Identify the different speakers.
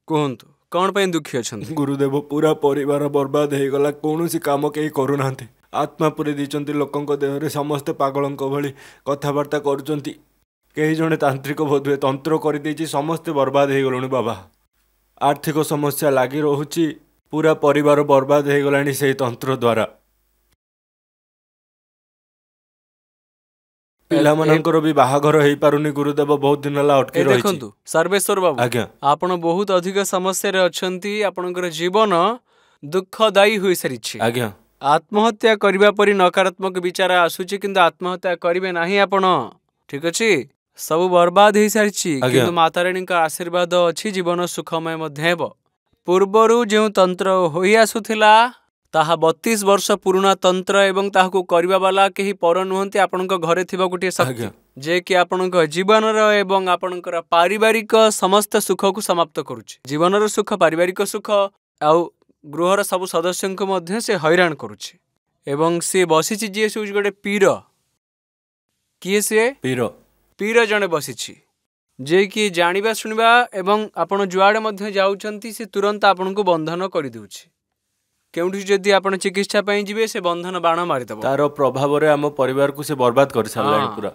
Speaker 1: କୁହନ୍ତୁ କଣ ପାଇଁ ଦୁଃଖୀ ଅଛନ୍ତି?
Speaker 2: ଗୁରୁଦେବ पूरा परिवार बर्बाद हो गला कौन काम कहीं करूना आत्मा पूरी दीचंती लोकंक देहरे समस्ते पागलंक भली कथबार्ता करुचंती कई जने तांत्रिक बोधुए तंत्र कर देछि समस्ते बर्बाद हो गलुनी बाबा आर्थिक समस्या लगी रहुछि पूरा परिवार बर्बाद हो गलानी से तंत्र द्वारा पिलामानंकर भी बाहाघर हो पारुनी गुरुदेव बहुत दिन ला अटकी रहिछि
Speaker 1: देखंतु सर्वेश्वर बाबू
Speaker 2: आज्ञा
Speaker 1: आपण बहुत अधिक समस्या रे अछंती आपनकर जीवन दुखदायी होई सरिछि
Speaker 2: आज्ञा
Speaker 1: आत्महत्या करिबा परि नकारात्मक विचार आसुछि किंतु आत्महत्या करिवे नाही आपण ठीक अछि सब बर्बाद होई सरिछि किंतु माता रानी का आशीर्वाद अछि जीवन सुखमय मध्ये हेबो पूर्वरु जे तंत्र होई आसुथिला ताहा 32 वर्ष पुराना तंत्र एवं ताहाको करिबा वाला केही पर नुहंती आपनक घरे थिबा गुटे शक्ति जे कि आपनक जीवनर एवं आपनकर पारिवारिक समस्त सुख को समाप्त करूछि जीवनर सुख पारिवारिक सुख आउ गृहर सब सदस्यों को मध्य से हैरान करूछि एवं से बसिछि जे से गोटे पीर किए से पीर जने बसिछि जे कि जानिबा सुनिबा एवं आपण जुआडे मध्य जाउछंती से तुरंत आपन को बंधन करि देउछि केउठी जदि आपण चिकित्सा पई जिवे से बंधन बाण मारि दबो
Speaker 2: तार प्रभाव रे हम परिवार को से बर्बाद कर सारलानी पूरा